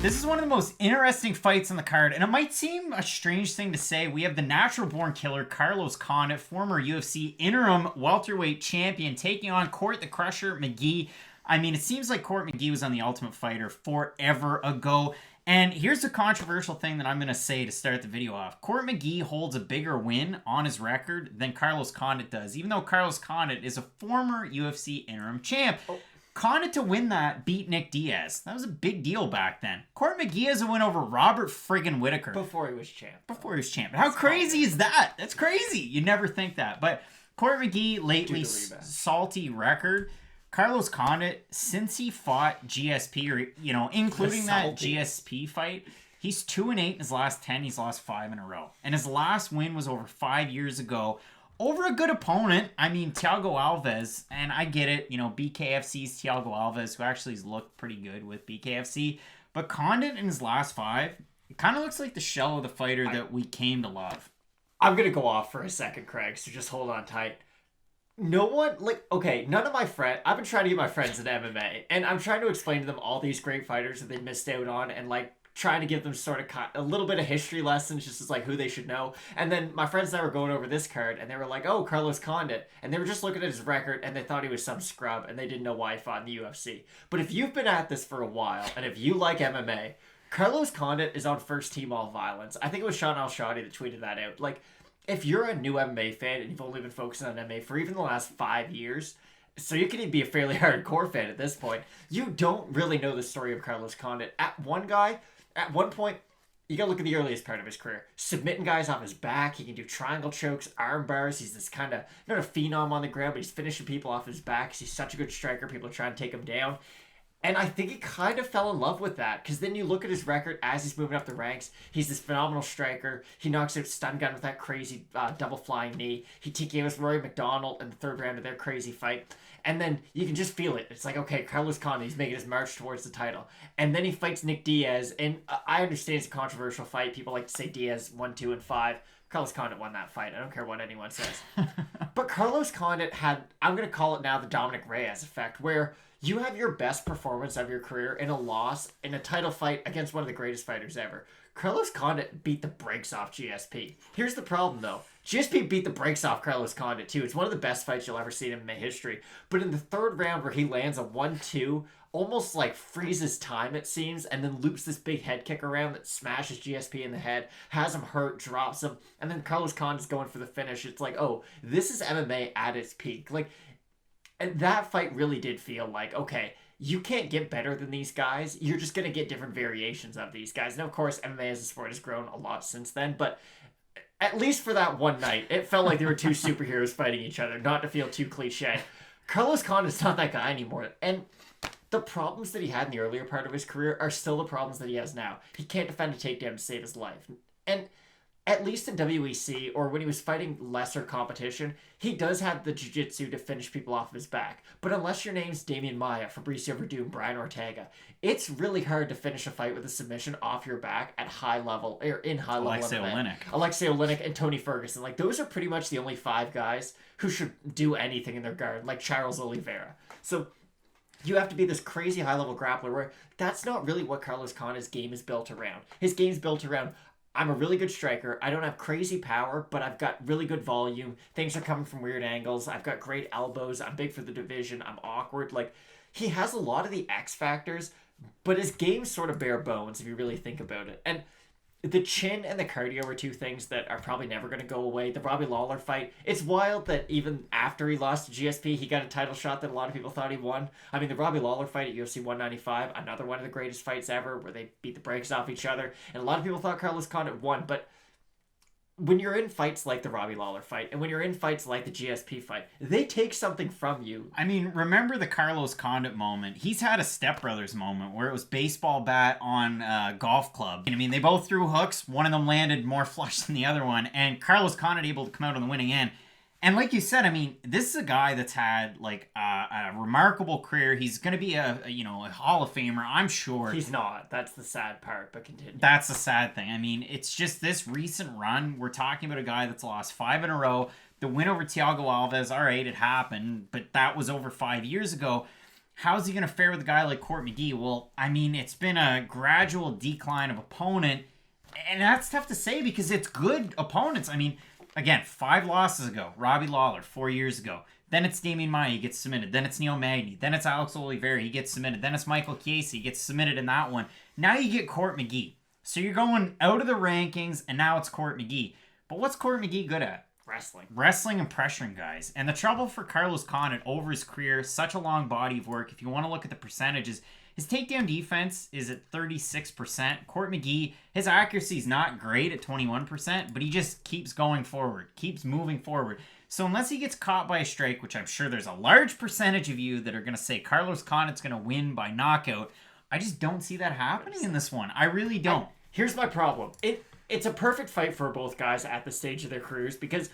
This is one of the most interesting fights on the card, and it might seem a strange thing to say. We have the natural-born killer, Carlos Condit, former UFC interim welterweight champion, taking on Court the Crusher McGee. I mean, it seems like Court McGee was on The Ultimate Fighter forever ago. And here's the controversial thing that I'm going to say to start the video off. Court McGee holds a bigger win on his record than Carlos Condit does, even though Carlos Condit is a former UFC interim champ. Condit to win that beat Nick Diaz. That was a big deal back then. Court McGee has a win over Robert friggin' Whittaker. Before he was champ. Before he was champ. How crazy is that? That's crazy. You'd never think that. But Court McGee, lately salty record. Carlos Condit, since he fought GSP, or, you know, including that GSP fight, he's 2-8 in his last 10. He's lost 5 in a row. And his last win was over 5 years ago over a good opponent. I mean, Thiago Alves, and I get it, you know, BKFC's Thiago Alves, who actually has looked pretty good with BKFC. But Condit in his last 5, it kind of looks like the shell of the fighter that we came to love. I'm going to go off for a second, Craig, so just hold on tight. No one, like, okay, none of my friends, I've been trying to get my friends into MMA, and I'm trying to explain to them all these great fighters that they missed out on, and, like, trying to give them sort of a little bit of history lessons, just as, like, who they should know. And then my friends and I were going over this card, and they were like, oh, Carlos Condit. And they were just looking at his record, and they thought he was some scrub, and they didn't know why he fought in the UFC. But if you've been at this for a while, and if you like MMA, Carlos Condit is on first team all violence. I think it was Sean Al-Shadi that tweeted that out. Like, if you're a new MMA fan, and you've only been focusing on MMA for even the last 5 years, so you can even be a fairly hardcore fan at this point, you don't really know the story of Carlos Condit. At one point, you gotta look at the earliest part of his career. Submitting guys off his back. He can do triangle chokes, arm bars. He's this kind of, not a phenom on the ground, but he's finishing people off his back. He's such a good striker. People are trying to take him down. And I think he kind of fell in love with that, because then you look at his record as he's moving up the ranks. He's this phenomenal striker. He knocks out Stun Gun with that crazy double flying knee. He TKOs Rory McDonald in the 3rd round of their crazy fight. And then you can just feel it. It's like, okay, Carlos Condit, he's making his march towards the title. And then he fights Nick Diaz. And I understand it's a controversial fight. People like to say Diaz 1, 2, and 5. Carlos Condit won that fight. I don't care what anyone says. But Carlos Condit had, I'm going to call it now the Dominic Reyes effect, where you have your best performance of your career in a loss in a title fight against one of the greatest fighters ever. Carlos Condit beat the brakes off GSP. Here's the problem, though. GSP beat the brakes off Carlos Condit, too. It's one of the best fights you'll ever see in MMA history. But in the 3rd round where he lands a 1-2, almost like freezes time, it seems, and then loops this big head kick around that smashes GSP in the head, has him hurt, drops him, and then Carlos Condit's going for the finish. It's like, oh, this is MMA at its peak. Like, and that fight really did feel like, okay, you can't get better than these guys. You're just going to get different variations of these guys. Now, of course, MMA as a sport has grown a lot since then, but at least for that one night, it felt like there were two superheroes fighting each other, not to feel too cliche. Carlos Condit's not that guy anymore. And the problems that he had in the earlier part of his career are still the problems that he has now. He can't defend a takedown to save his life. And at least in WEC, or when he was fighting lesser competition, he does have the jiu-jitsu to finish people off of his back. But unless your name's Damian Maia, Fabricio Verdum, Brian Ortega, it's really hard to finish a fight with a submission off your back at high level, or in high level. Alexei Oleinik and Tony Ferguson. Like, those are pretty much the only 5 guys who should do anything in their guard, like Charles Oliveira. So you have to be this crazy high-level grappler where that's not really what Carlos Condit's game is built around. His game's built around, I'm a really good striker. I don't have crazy power, but I've got really good volume. Things are coming from weird angles. I've got great elbows. I'm big for the division. I'm awkward. Like, he has a lot of the X factors, but his game's sort of bare bones if you really think about it. And the chin and the cardio are 2 things that are probably never going to go away. The Robbie Lawler fight, it's wild that even after he lost to GSP, he got a title shot that a lot of people thought he won. I mean, the Robbie Lawler fight at UFC 195, another one of the greatest fights ever, where they beat the brakes off each other. And a lot of people thought Carlos Condit won, but when you're in fights like the Robbie Lawler fight, and when you're in fights like the GSP fight, they take something from you. I mean, remember the Carlos Condit moment? He's had a Step Brothers moment where it was baseball bat on a golf club. I mean, they both threw hooks. One of them landed more flush than the other one, and Carlos Condit able to come out on the winning end. And like you said, I mean, this is a guy that's had like a remarkable career. He's going to be a Hall of Famer, I'm sure. He's not. That's the sad part, but continue. That's the sad thing. I mean, it's just this recent run. We're talking about a guy that's lost 5 in a row. The win over Thiago Alves, all right, it happened, but that was over 5 years ago. how's he going to fare with a guy like Court McGee? Well, I mean, it's been a gradual decline of opponent, and that's tough to say because it's good opponents. I mean, again, 5 losses ago, Robbie Lawler, 4 years ago. Then it's Damian Maia, he gets submitted. Then it's Neil Magny. Then it's Alex Oliveira, he gets submitted. Then it's Michael Chiesa, he gets submitted in that one. Now you get Court McGee. So you're going out of the rankings, and now it's Court McGee. But what's Court McGee good at? Wrestling and pressuring guys. And the trouble for Carlos Condit over his career, such a long body of work, if you want to look at the percentages, his takedown defense is at 36%. Court McGee, his accuracy is not great at 21%, but he just keeps going forward, keeps moving forward. So unless he gets caught by a strike, which I'm sure there's a large percentage of you that are going to say Carlos Condit's going to win by knockout, I just don't see that happening in this one. I really don't. Here's my problem. It's a perfect fight for both guys at the stage of their careers because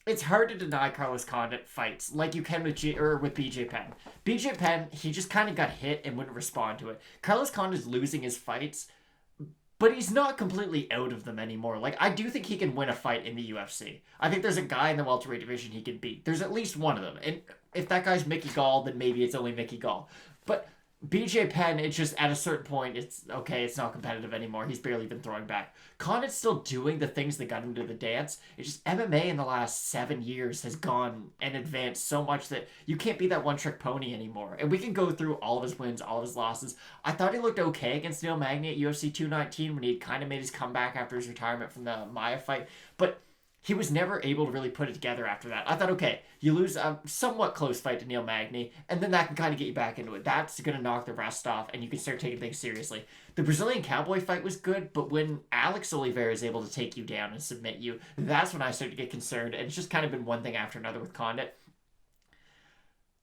it's hard to deny Carlos Condit fights like you can with BJ Penn. BJ Penn, he just kind of got hit and wouldn't respond to it. Carlos Condit's losing his fights, but he's not completely out of them anymore. Like, I do think he can win a fight in the UFC. I think there's a guy in the welterweight division he can beat. There's at least one of them. And if that guy's Mickey Gall, then maybe it's only Mickey Gall. But BJ Penn, it's just at a certain point, it's okay, it's not competitive anymore. He's barely been throwing back. Condit's still doing the things that got him to the dance. It's just MMA in the last 7 years has gone and advanced so much that you can't be that one-trick pony anymore. And we can go through all of his wins, all of his losses. I thought he looked okay against Neil Magny at UFC 219 when he had kind of made his comeback after his retirement from the Maia fight. But he was never able to really put it together after that. I thought, okay, you lose a somewhat close fight to Neil Magny, and then that can kind of get you back into it. That's going to knock the rest off, and you can start taking things seriously. The Brazilian Cowboy fight was good, but when Alex Oliveira is able to take you down and submit you, that's when I started to get concerned, and it's just kind of been one thing after another with Condit.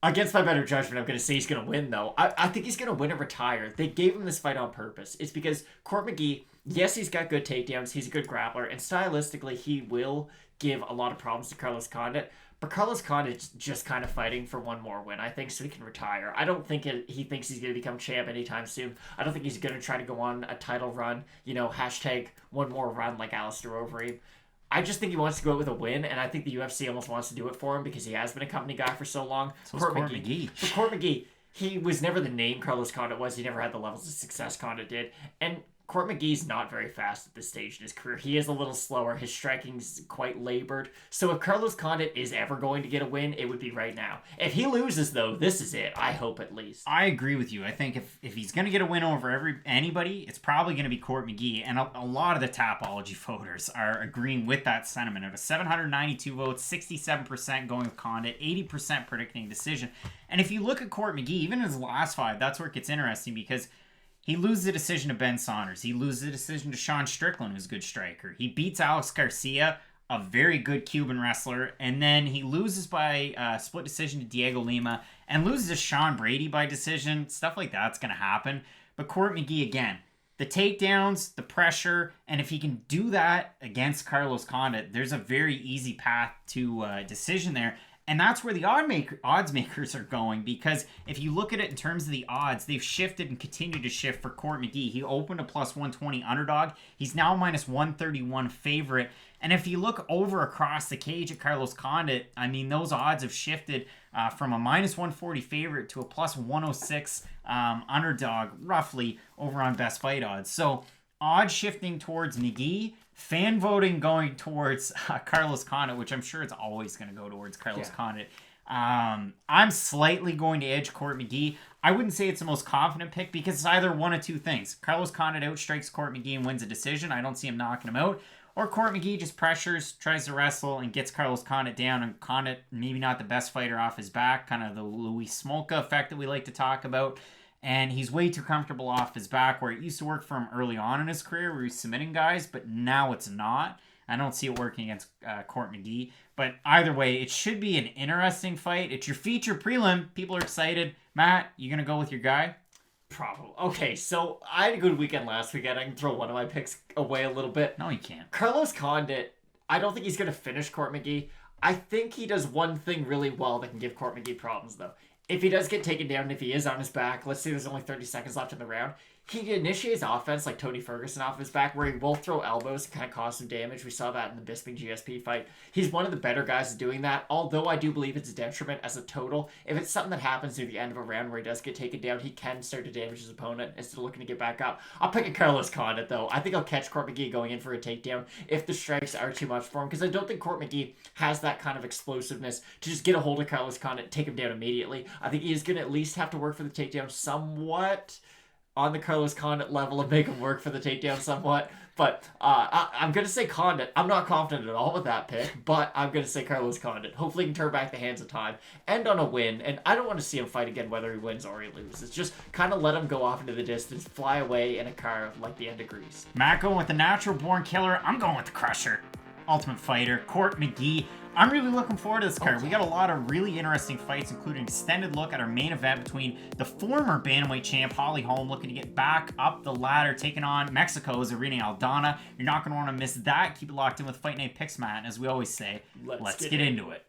Against my better judgment, I'm going to say he's going to win, though. I think he's going to win and retire. They gave him this fight on purpose. It's because Court McGee, yes, he's got good takedowns. He's a good grappler. And stylistically, he will give a lot of problems to Carlos Condit. But Carlos Condit's just kind of fighting for one more win, I think, so he can retire. I don't think he thinks he's going to become champ anytime soon. I don't think he's going to try to go on a title run, hashtag one more run like Alistair Overeem. I just think he wants to go out with a win, and I think the UFC almost wants to do it for him because he has been a company guy for so long. So Court McGee. For Court McGee, he was never the name Carlos Condit was. He never had the levels of success Condit did. And Court McGee's not very fast at this stage in his career. He is a little slower. His striking's quite labored. So if Carlos Condit is ever going to get a win, it would be right now. If he loses, though, this is it. I hope at least. I agree with you. I think if he's going to get a win over anybody, it's probably going to be Court McGee. And a lot of the Tapology voters are agreeing with that sentiment. Out of 792 votes, 67% going with Condit, 80% predicting decision. And if you look at Court McGee, even in his last 5, that's where it gets interesting because he loses the decision to Ben Saunders. He loses the decision to Sean Strickland, who's a good striker. He beats Alex Garcia, a very good Cuban wrestler. And then he loses by split decision to Diego Lima and loses to Sean Brady by decision. Stuff like that's going to happen. But Court McGee, again, the takedowns, the pressure, and if he can do that against Carlos Condit, there's a very easy path to decision there. And that's where the odds makers are going because if you look at it in terms of the odds, they've shifted and continue to shift for Court McGee. He opened a plus 120 underdog. He's now minus 131 favorite. And if you look over across the cage at Carlos Condit, I mean, those odds have shifted from a minus 140 favorite to a plus 106 underdog, roughly, over on Best Fight Odds. So odds shifting towards McGee. Fan voting going towards Carlos Condit, which I'm sure it's always going to go towards Carlos Condit. I'm slightly going to edge Court McGee. I wouldn't say it's the most confident pick because it's either one of two things. Carlos Condit outstrikes Court McGee and wins a decision. I don't see him knocking him out. Or Court McGee just pressures, tries to wrestle, and gets Carlos Condit down. And Condit, maybe not the best fighter off his back, kind of the Luis Smolka effect that we like to talk about. And he's way too comfortable off his back, where it used to work for him early on in his career, where he's submitting guys, but now it's not. I don't see it working against Court McGee. But either way, it should be an interesting fight. It's your feature prelim. People are excited. Matt, you going to go with your guy? Probably. Okay, so I had a good weekend last weekend. I can throw one of my picks away a little bit. No, you can't. Carlos Condit, I don't think he's going to finish Court McGee. I think he does one thing really well that can give Court McGee problems, though. if he does get taken down, and if he is on his back, let's say there's only 30 seconds left in the round, he initiates offense like Tony Ferguson off his back, where he will throw elbows and kind of cause some damage. We saw that in the Bisping GSP fight. He's one of the better guys at doing that, although I do believe it's a detriment as a total. If it's something that happens near the end of a round where he does get taken down, he can start to damage his opponent instead of looking to get back up. I'll pick a Carlos Condit, though. I think I'll catch Court McGee going in for a takedown if the strikes are too much for him, because I don't think Court McGee has that kind of explosiveness to just get a hold of Carlos Condit, take him down immediately. I think he is going to at least have to work for the takedown somewhat on the Carlos Condit level and make him work for the takedown somewhat. But I'm going to say Condit. I'm not confident at all with that pick, but I'm going to say Carlos Condit. Hopefully he can turn back the hands of time, end on a win. And I don't want to see him fight again whether he wins or he loses. Just kind of let him go off into the distance, fly away in a car like the end of Grease. Matt going with the natural born killer. I'm going with the Crusher. Ultimate Fighter, Court McGee. I'm really looking forward to this card. We got a lot of really interesting fights, including an extended look at our main event between the former bantamweight champ, Holm, looking to get back up the ladder, taking on Mexico's Irena Aldana. You're not going to want to miss that. Keep it locked in with Fight Night Picks, Matt. And as we always say, let's get into it.